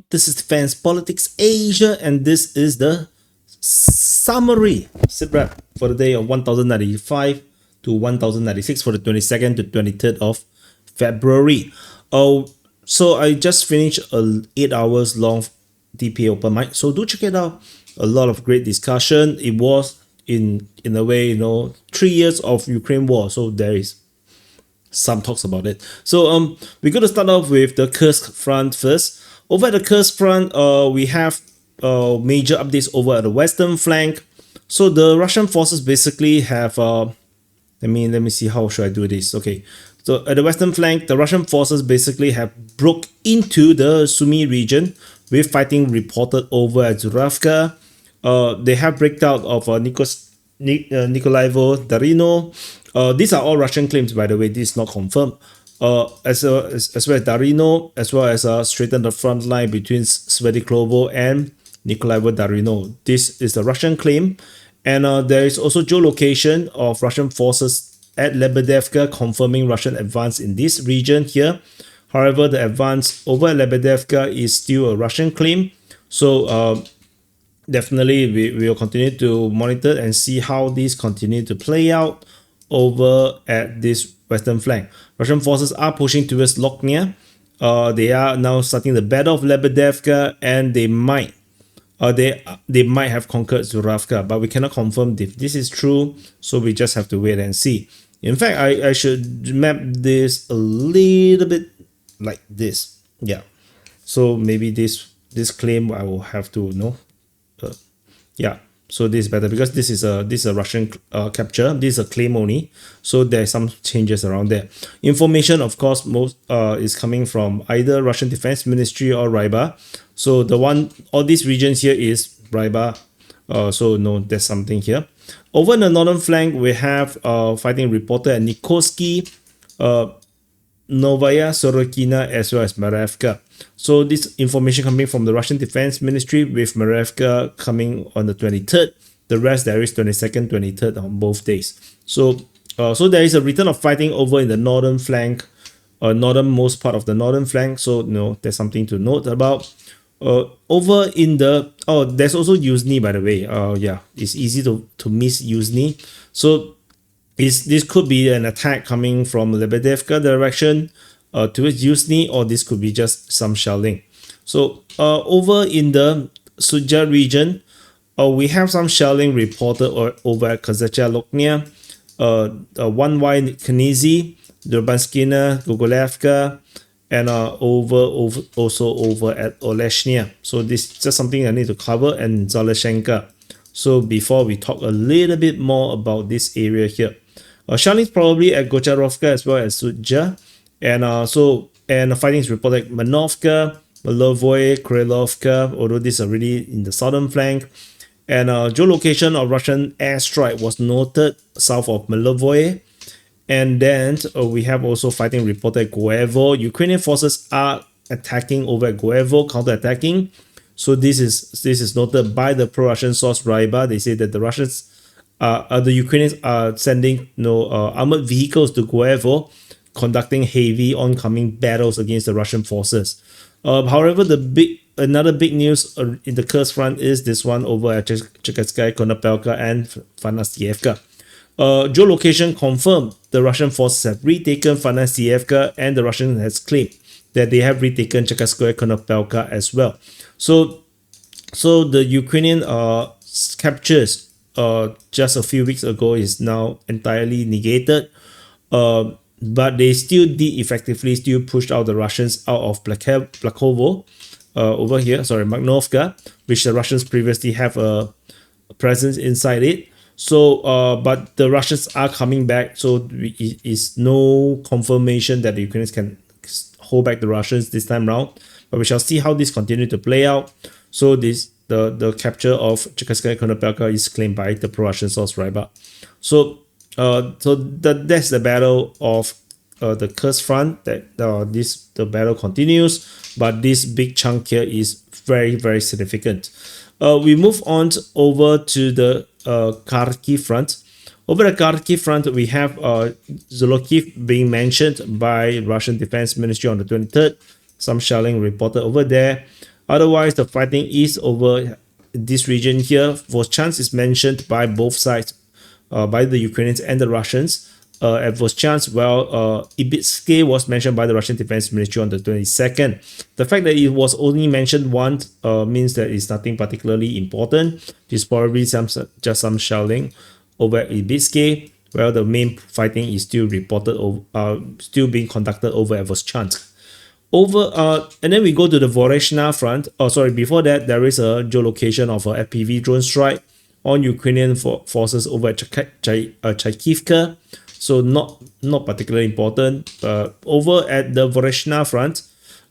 This is Defense Politics Asia, and this is the summary SITREP for the day of 1095 to 1096 for the 22nd to 23rd of February. So I just finished a 8 hours long DPA open mic, so do check it out. A lot of great discussion. It was in a way, 3 years of Ukraine war, so there is some talks about it. So we're going to start off with the Kursk front first. Over at the Kursk front, we have major updates over at the western flank. So the Russian forces basically have let me see, how should I do this. Okay, so at the western flank, the Russian forces basically have broke into the Sumy region with fighting reported over at Zhuravka. They have breaked out of Nikolaevo Darino. These are all Russian claims, by the way. This is not confirmed. As well as Darino, as well as straighten the front line between Svediklovo and Nikolaevo Darino. This is the Russian claim. And there is also geolocation of Russian forces at Lebedevka, confirming Russian advance in this region here. However, the advance over Lebedevka is still a Russian claim. So definitely we will continue to monitor and see how these continue to play out over at this western flank. Russian forces are pushing towards Loknia. They are now starting the Battle of Lebedevka, and they might have conquered Zhuravka, but we cannot confirm if this is true, so we just have to wait and see. In fact, I should map this a little bit like this. Yeah, so maybe this claim I will have to know. Yeah, so this is better because this is a Russian capture. This is a claim only, so there's some changes around there. Information, of course, most is coming from either Russian Defense Ministry or Ryba. So all these regions here is Ryba. So no, there's something here. Over in the northern flank, we have fighting reported at Nikorsky, Novaya Sorokina, as well as Marevka. So this information coming from the Russian Defense Ministry, with Marevka coming on the 23rd. The rest there is 22nd, 23rd on both days. So there is a return of fighting over in the northern flank, northernmost part of the northern flank. So there's something to note about. Over in the there's also Yuzhny, by the way. Yeah, it's easy to miss Yuzhny. So this could be an attack coming from Lebedevka direction towards Yuzhny, or this could be just some shelling. So over in the Sudzha region, we have some shelling reported over at Kazacha Loknia, 1Y Knizi, Durbanskina, Gogolevka, and also over at Oleshnia. So this is just something I need to cover, and Zaleshenka. So before we talk a little bit more about this area here, shelling is probably at Gocharovka as well as Sudzha, and the fighting is reported at Manovka, Malovoye, Krylovka, although these are really in the southern flank. And geolocation of Russian airstrike was noted south of Malovoye. And then we have also fighting reported at Goevo. Ukrainian forces are attacking over at Goevo, counter-attacking. So this is noted by the pro-Russian source Ryba. They say that the Ukrainians are sending armored vehicles to Goevo, conducting heavy oncoming battles against the Russian forces. However, another big news in the Kursk front is this one over at Cherkasskaya, Konopelka, and Fanastievka. Geolocation confirmed the Russian forces have retaken Fanastievka, and the Russian has claimed that they have retaken Cherkasskaya, Konopelka as well. So the Ukrainian captures just a few weeks ago is now entirely negated. But they still did effectively pushed out the Russians out of Blakovo over here, Magnovka, which the Russians previously have a presence inside it. So, but the Russians are coming back, so it is no confirmation that the Ukrainians can hold back the Russians this time round. But we shall see how this continues to play out. So the capture of Cherkasskaya Konopelka is claimed by the pro-Russian source Ryba. So that's the battle of the Kursk front. The battle continues, but this big chunk here is very, very significant. We move on over to the Kharkiv front. Over the Kharkiv front, we have Zolokiv being mentioned by Russian Defense Ministry on the 23rd. Some shelling reported over there. Otherwise, the fighting is over this region here. Voschansk is mentioned by both sides, by the Ukrainians and the Russians. At Voschansk, well, Ibitske was mentioned by the Russian Defense Ministry on the 22nd. The fact that it was only mentioned once means that it's nothing particularly important. It's probably just some shelling over Ibitske. Well, the main fighting is still reported still being conducted over at Voschansk. And then we go to the Voreshna front. Before that, there is a geolocation of a FPV drone strike on Ukrainian forces over at Charkivka. So not particularly important. Over at the Voreshna front,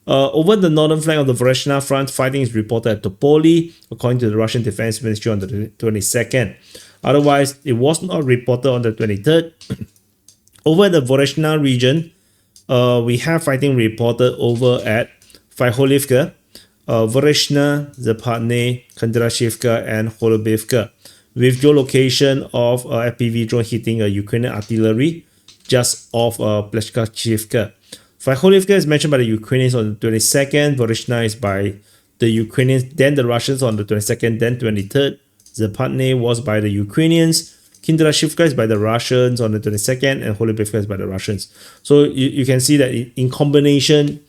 over the northern flank of the Voreshna front, fighting is reported at Topoli, according to the Russian Defense Ministry on the 22nd. Otherwise, it was not reported on the 23rd. Over the Voreshna region, we have fighting reported over at Bilohorivka, Voreshna, Zapatne, Kondrashivka, and Holubivka, with geolocation of FPV drone hitting a Ukrainian artillery just off Pleshkachivka. Bilohorivka is mentioned by the Ukrainians on the 22nd, Voreshna is by the Ukrainians, then the Russians on the 22nd, then 23rd. Zapatne was by the Ukrainians. Kondrashivka is by the Russians on the 22nd, and Holubivka is by the Russians. So you can see that in combination,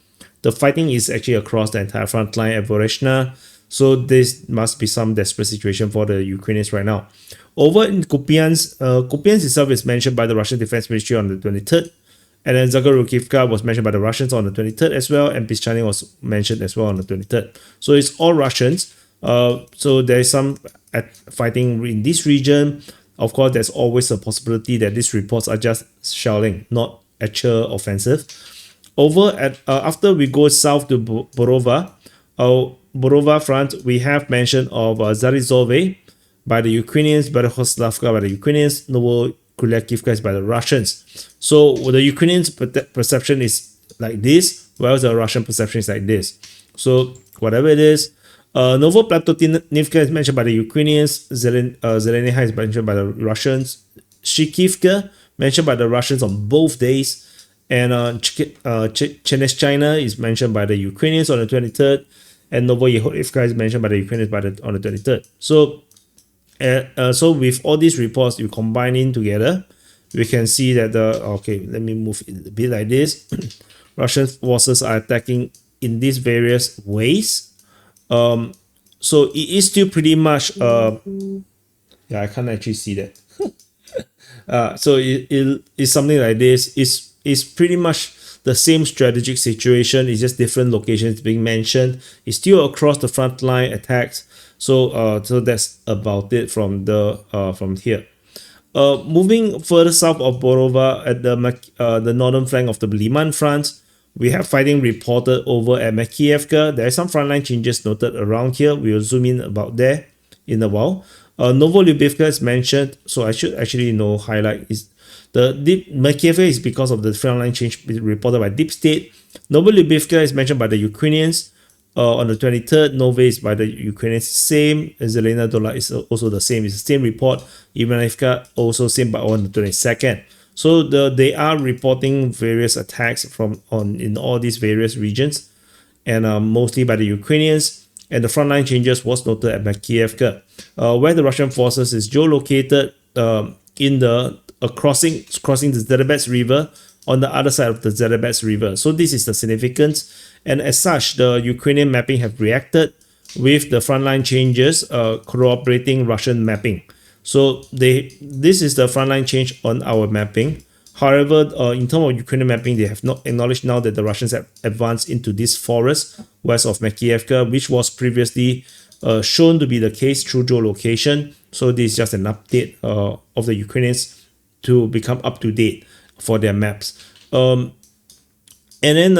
the fighting is actually across the entire front line at Voreshna. So this must be some desperate situation for the Ukrainians right now. Over in Kupiansk, Kupiansk itself is mentioned by the Russian Defense Ministry on the 23rd. And then Zagorokivka was mentioned by the Russians on the 23rd as well. And Pischany was mentioned as well on the 23rd. So it's all Russians. So there is some fighting in this region. Of course, there's always a possibility that these reports are just shelling, not actual offensive. Over at after we go south to Borova, Borova front, we have mention of Zarizove by the Ukrainians, Bilohorivka by the Ukrainians, Novosilka is by the Russians. So the Ukrainians' perception is like this, whereas the Russian perception is like this. So whatever it is, Novoplatonivka is mentioned by the Ukrainians, Zeleniha is mentioned by the Russians, Shikivka mentioned by the Russians on both days, and Cherneshchina is mentioned by the Ukrainians on the 23rd, and Novosilka is mentioned by the Ukrainians on the 23rd. So, so with all these reports, you combine in together, we can see that let me move it a bit like this. Russian forces are attacking in these various ways. So it is still pretty much I can't actually see that. So it's something like this. It's pretty much the same strategic situation. It's just different locations being mentioned. It's still across the front line attacks. So so that's about it from here. Moving further south of Borova at the northern flank of the Liman front, we have fighting reported over at Makievka. There are some frontline changes noted around here. We will zoom in about there in a while. Novolubivka is mentioned, so I should actually highlight is Makievka is because of the frontline change reported by Deep State. Novolubivka is mentioned by the Ukrainians on the 23rd. Nove is by the Ukrainians, same. Zelena Dola is also the same. It's the same report. Ivanivka also same, but on the 22nd. So they are reporting various attacks in all these various regions, and mostly by the Ukrainians. And the frontline changes was noted at Makievka, where the Russian forces is geolocated in the crossing the Zerabets River on the other side of the Zerabets River. So this is the significance, and as such, the Ukrainian mapping have reacted with the frontline changes corroborating Russian mapping. So this is the frontline change on our mapping. However, in terms of Ukrainian mapping, they have not acknowledged now that the Russians have advanced into this forest west of Makievka, which was previously shown to be the case through geolocation. So this is just an update of the Ukrainians to become up to date for their maps. And then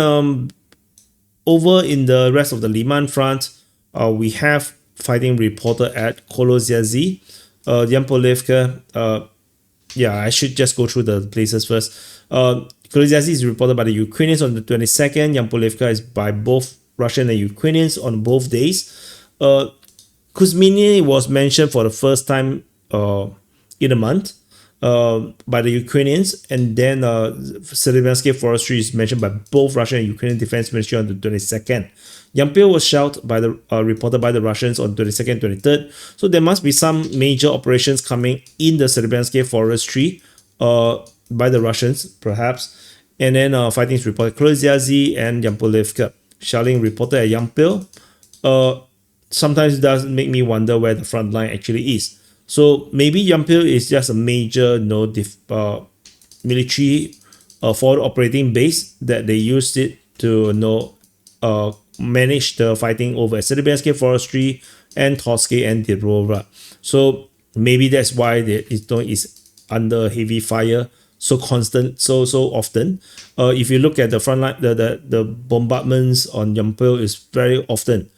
over in the rest of the Liman front, we have fighting reported at Kolozyazi, Yampolivka. I should just go through the places first. Kolozyazi is reported by the Ukrainians on the 22nd. Yampolivka is by both Russian and Ukrainians on both days. Kuzmini was mentioned for the first time in a month. by the Ukrainians, and then Serbiansky forestry is mentioned by both Russian and Ukrainian defense ministry on the 22nd. Yampil was shelled by the reported by the Russians on 22nd, 23rd. So there must be some major operations coming in the Serbiansky forestry by the Russians, perhaps. And then fighting is reported Kroziazi and Yampolivka. Shelling reported at Yampil. Sometimes it does make me wonder where the front line actually is. So maybe Yampil is just a major military forward operating base that they used it to manage the fighting over Serbiansky forestry and Torske and Dibrova. So maybe that's why it is under heavy fire so constant, so often. If you look at the front line, the bombardments on Yampil is very often.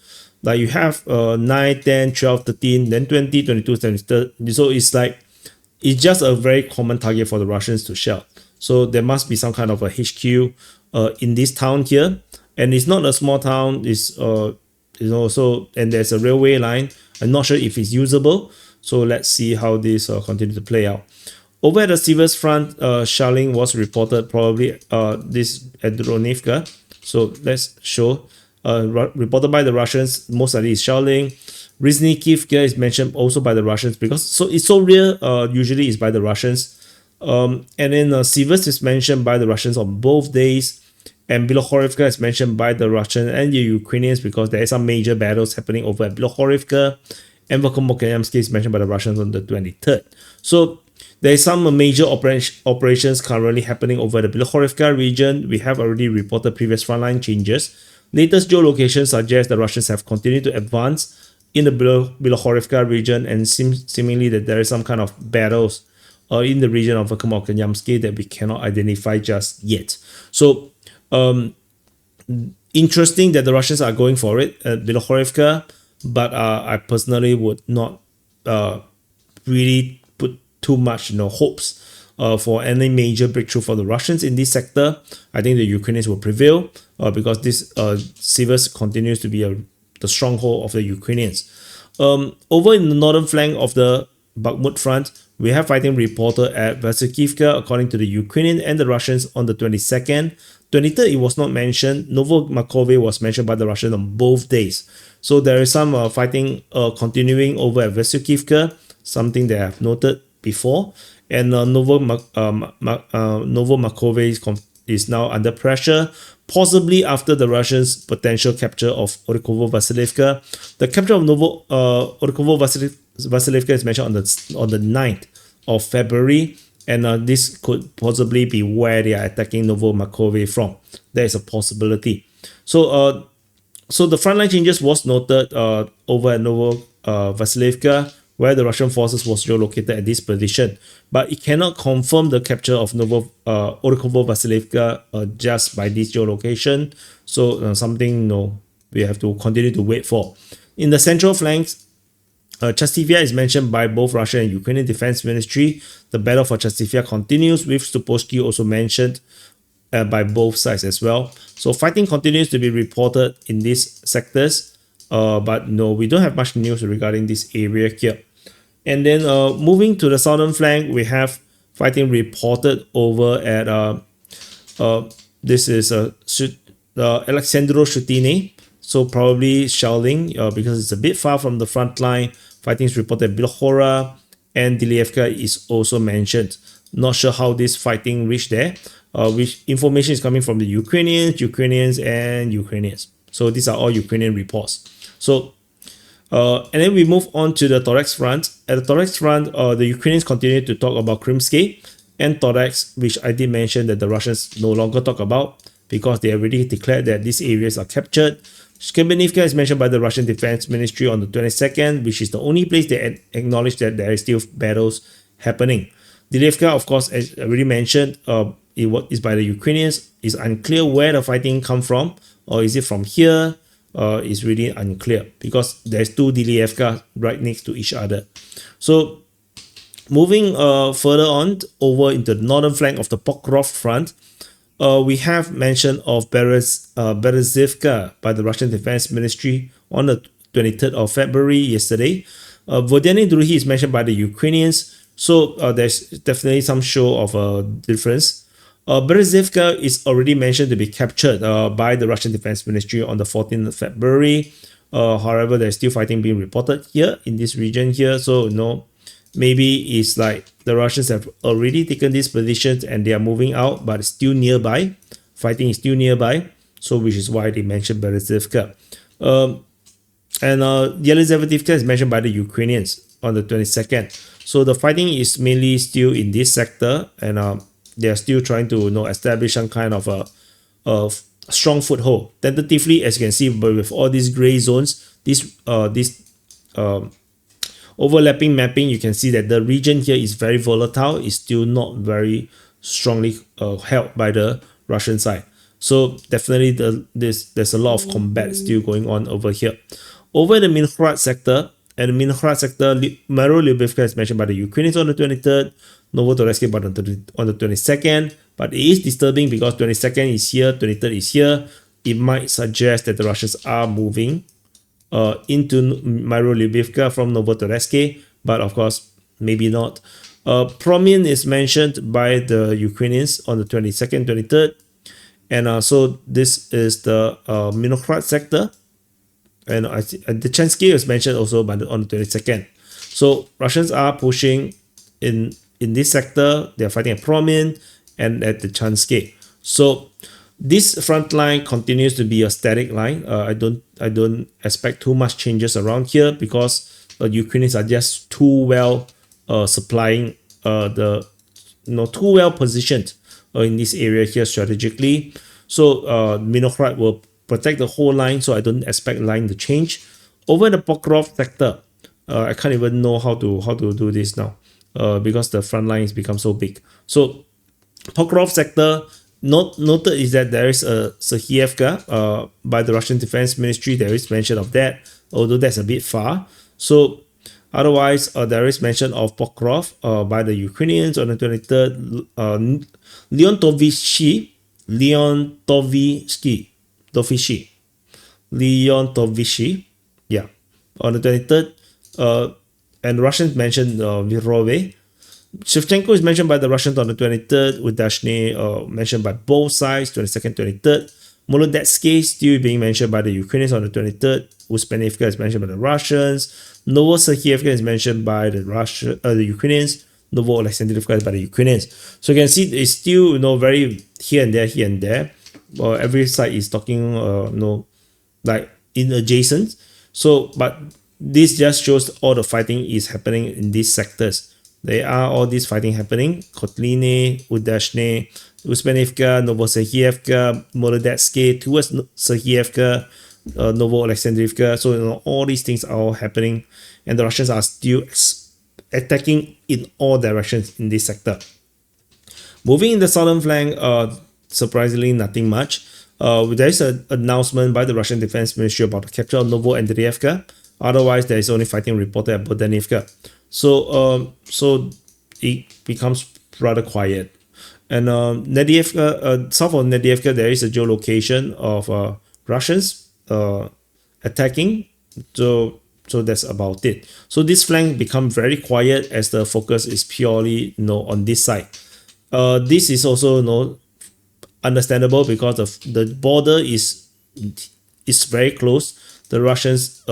Like you have 9, 10, 12, 13, then 20, 22, 23. So it's just a very common target for the Russians to shell. So there must be some kind of a HQ in this town here. And it's not a small town. It's and there's a railway line. I'm not sure if it's usable. So let's see how this continues to play out. Over at the civil front, shelling was reported probably this at Dronivka. So let's show. Reported by the Russians, most likely is shelling. Riznikivka is mentioned also by the Russians because it's so rare. Usually is by the Russians. And then Sivas is mentioned by the Russians on both days. And Bilohorivka is mentioned by the Russians and the Ukrainians because there are some major battles happening over at Bilohorivka. And Volkomokoyamsky is mentioned by the Russians on the 23rd. So there is some major operations currently happening over the Bilohorivka region. We have already reported previous frontline changes. Latest geolocation suggests the Russians have continued to advance in the Bilohorivka region, and seemingly that there is some kind of battles in the region of Volkomokoyamsky that we cannot identify just yet. So interesting that the Russians are going for it at Bilohorivka, but I personally would not really put too much hopes for any major breakthrough for the Russians in this sector. I think the Ukrainians will prevail because this Sivas continues to be the stronghold of the Ukrainians. Over in the northern flank of the Bakhmut front, we have fighting reported at Vasylivka according to the Ukrainian and the Russians on the 22nd. 23rd, it was not mentioned. Novomakove was mentioned by the Russians on both days. So there is some fighting continuing over at Vasylivka, something that I have noted before. And Novomakove is now under pressure, possibly after the Russians' potential capture of Orikovo-Vasylivka. The capture of Orikovo-Vasylivka is mentioned on the 9th of February, and this could possibly be where they are attacking Novomakove from. There is a possibility. So the frontline changes was noted over at Novovasilivka, where the Russian forces was geolocated at this position, but it cannot confirm the capture of Orikovo-Vasilivka just by this geolocation. So something we have to continue to wait for. In the central flanks, Chastivia is mentioned by both Russian and Ukrainian Defense Ministry. The battle for Chastivia continues, with Stupovsky also mentioned by both sides as well. So fighting continues to be reported in these sectors, but we don't have much news regarding this area here. And then moving to the southern flank, we have fighting reported over at this is Alexandro Shutine. So probably shelling because it's a bit far from the front line. Fighting is reported at Bilohora, and Dilievka is also mentioned. Not sure how this fighting reached there. Which information is coming from the Ukrainians, and Ukrainians. So these are all Ukrainian reports. So and then we move on to the Torex front. At the Torex front, the Ukrainians continue to talk about Krimsky and Torex, which I did mention that the Russians no longer talk about because they already declared that these areas are captured. Skrebnivka is mentioned by the Russian Defense Ministry on the 22nd, which is the only place they acknowledge that there is still battles happening. Dilievka, of course, as already mentioned, it is by the Ukrainians. It's unclear where the fighting come from, or is it from here? It's really unclear because there's two Dilievka right next to each other. So moving further on over into the northern flank of the Pokrov front, we have mention of Berezivka by the Russian Defense Ministry on the 23rd of February yesterday. Vodeny Druhi is mentioned by the Ukrainians. So there's definitely some show of a difference. Berezivka is already mentioned to be captured by the Russian Defense Ministry on the 14th of February. However, there's still fighting being reported here in this region here. So, maybe it's like the Russians have already taken these positions and they are moving out, but it's still nearby. Fighting is still nearby. So, which is why they mentioned Berezivka. And Yelizaveta is mentioned by the Ukrainians on the 22nd. So the fighting is mainly still in this sector, and they are still trying to establish some kind of a strong foothold. Tentatively, as you can see, but with all these gray zones, this overlapping mapping, you can see that the region here is very volatile. It's still not very strongly held by the Russian side. So definitely there's a lot of combat still going on over here. Over the Minhrad sector, and the Minhrad sector, Bilohorivka is mentioned by the Ukrainians on the 23rd, Novosilka on the 22nd, but it is disturbing because 22nd is here, 23rd is here. It might suggest that the Russians are moving into Bilohorivka from Novosilka, but of course, maybe not. Promin is mentioned by the Ukrainians on the 22nd, 23rd, and so this is the Minhrad sector. And the Chansky is mentioned also on the 22nd. So Russians are pushing in this sector. They are fighting at Promin and at the Chansky. So this front line continues to be a static line. I don't expect too much changes around here because the Ukrainians are just too well supplying too well positioned in this area here strategically. So Minhrad will protect the whole line, so I don't expect line to change. Over the Pokrov sector, I can't even know how to do this now because the front line has become so big. So Pokrov sector, noted is that there is a Serhievka by the Russian Defense Ministry. There is mention of that, although that's a bit far. So otherwise, there is mention of Pokrov by the Ukrainians on the 23rd. Leontovsky, yeah, on the 23rd, and Russians mentioned Virove. Shevchenko is mentioned by the Russians on the 23rd, with Dashny mentioned by both sides, 22nd, 23rd. Molodetsky still being mentioned by the Ukrainians on the 23rd. Uspenivka is mentioned by the Russians. Novosilka is mentioned by the Ukrainians. Novosilka is by the Ukrainians. So you can see it's still very here and there. Every side is talking like in adjacent. So but this just shows all the fighting is happening in these sectors. There are all this fighting happening. Kotline, Udashne, Uspenivka, Novosilka, Molodetsky towards Serhievka, Novoalexandrivka. So all these things are all happening, and the Russians are still attacking in all directions in this sector. Moving in the southern flank, surprisingly nothing much. There is an announcement by the Russian Defense Ministry about the capture of Novoandrievka. Otherwise, there is only fighting reported at Bodanivka. So it becomes rather quiet. And Nedievka, south of Nedievka, there is a geolocation of Russians attacking. So that's about it. So this flank becomes very quiet as the focus is purely on this side. This is also understandable because of the border is very close. The Russians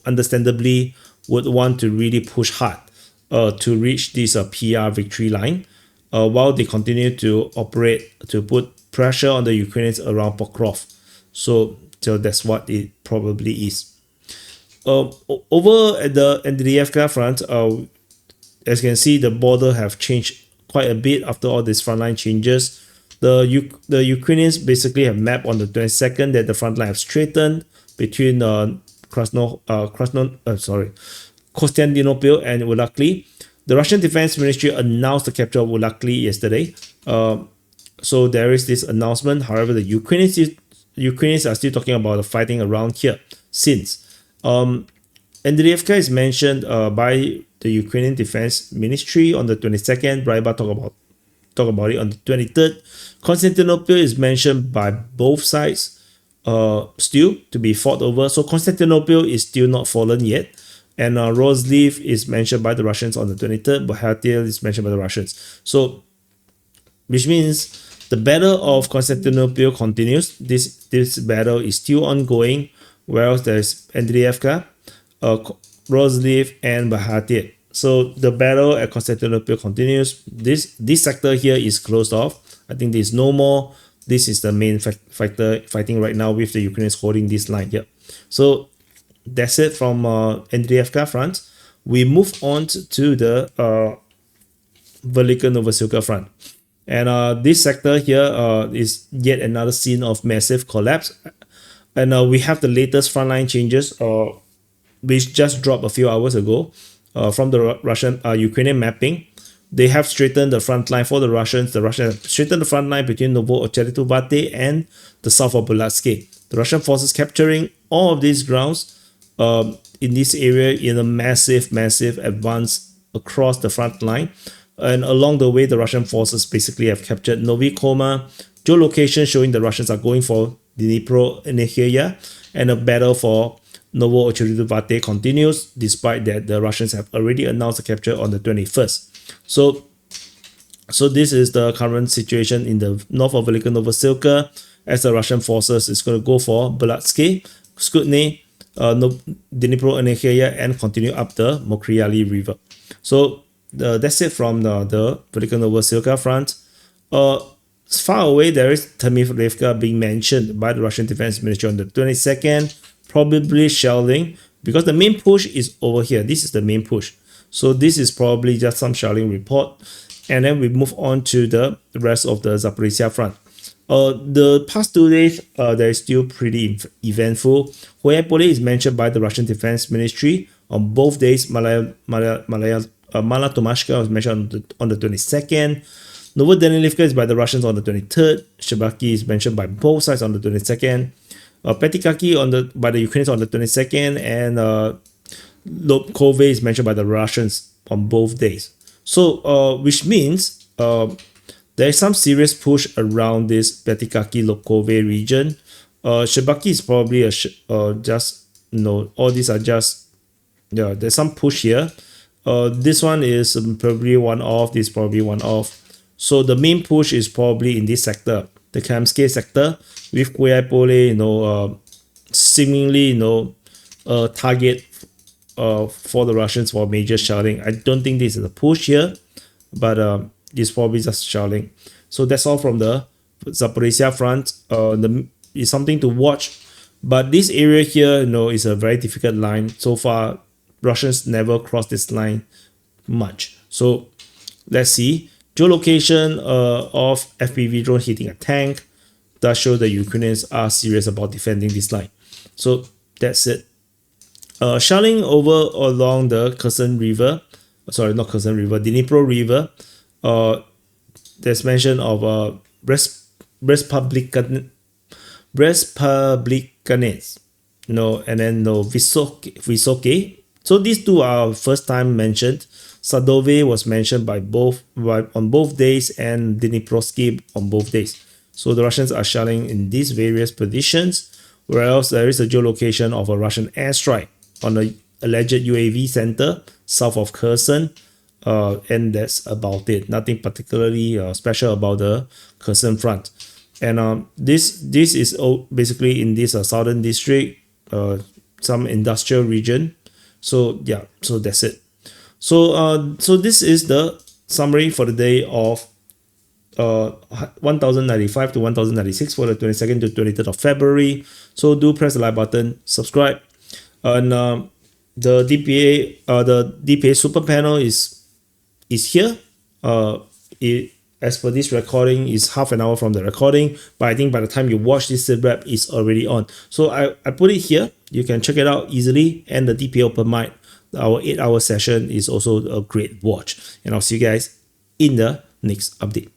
understandably would want to really push hard to reach this PR victory line while they continue to operate to put pressure on the Ukrainians around Pokrov. So that's what it probably is. Over at the Andriivka front, as you can see, the border have changed quite a bit after all these frontline changes. The Ukrainians basically have mapped on the 22nd that the front line have straightened between Konstantinopel and Ulakli. The Russian Defense Ministry announced the capture of Ulakli yesterday. So there is this announcement. However, the Ukrainians are still talking about the fighting around here since. Andriivka is mentioned by the Ukrainian Defense Ministry on the 22nd. Braiba talk about it on the 23rd. Constantinople is mentioned by both sides still to be fought over. So Constantinople is still not fallen yet. And Rosleaf is mentioned by the Russians on the 23rd, but Hatil is mentioned by the Russians. So, which means the battle of Constantinople continues. This battle is still ongoing, whereas there's Andriivka, Rosleaf, and Bahatir. So the battle at Constantinople continues. This sector here is closed off. I think there's no more. This is the main fighter fighting right now with the Ukrainians holding this line here. So that's it from Andriivka front. We move on to the V.Novosilka front. And this sector here is yet another scene of massive collapse. And we have the latest frontline changes, which just dropped a few hours ago from the Ukrainian mapping. They have straightened the front line for the Russians. The Russians have straightened the front line between Novo-Ochertovate and the south of Bulatsk. The Russian forces capturing all of these grounds in this area in a massive advance across the front line. And along the way, the Russian forces basically have captured Novi Koma, geolocation showing the Russians are going for Dnipro-Energia, and a battle for Novo-Ochertovate continues, despite that the Russians have already announced the capture on the 21st. So this is the current situation in the north of V.Novosilka, as the Russian forces is going to go for Bulatsk, Skutny, Dnipro-Energia, and continue up the Mokriali River. So that's it from the V.Novosilka front. Far away, there is Termiflivka being mentioned by the Russian Defense Ministry on the 22nd, probably shelling, because the main push is over here. This is the main push. So this is probably just some shelling report. And then we move on to the rest of the Zaporizhia front. The past 2 days, they're still pretty eventful. Mariupol is mentioned by the Russian Defense Ministry on both days. Mala-Tomashka was mentioned on the 22nd. Novodanilivka is by the Russians on the 23rd. Shebaki is mentioned by both sides on the 22nd. Petikaki by the Ukrainians on the 22nd. And Lobkove is mentioned by the Russians on both days. So, which means there is some serious push around this Petikaki-Lobkove region. Shebaki is probably all these are just, there's some push here. This one is probably one-off, this is probably one-off. So the main push is probably in this sector, the Kamsky sector, with Mariupol, seemingly, target for the Russians for major shelling. I don't think this is a push here, but it's probably just shelling. So that's all from the Zaporizhia front. It's something to watch, but this area here, is a very difficult line. So far, Russians never crossed this line much. So let's see. Geolocation of FPV drone hitting a tank does show the Ukrainians are serious about defending this line. So that's it. Shelling over along the Kherson River, Dnipro River. There's mention of Brest-Publicanets, and then Vysoké. So these two are first time mentioned. Sadove was mentioned on both days, and Dniprovsky on both days. So the Russians are shelling in these various positions, whereas there is a geolocation of a Russian airstrike on the alleged UAV center south of Kherson, and that's about it. Nothing particularly special about the Kherson front. And this is basically in this southern district, some industrial region. So yeah, so that's it. So this is the summary for the day of 1095 to 1096 for the 22nd to 23rd of February. So do press the like button, subscribe, and the DPA super panel is here. As for this recording, is half an hour from the recording, but I think by the time you watch this SITREP, it's already on. So I put it here. You can check it out easily, and the DPA open mic, our 8-hour session, is also a great watch. And I'll see you guys in the next update.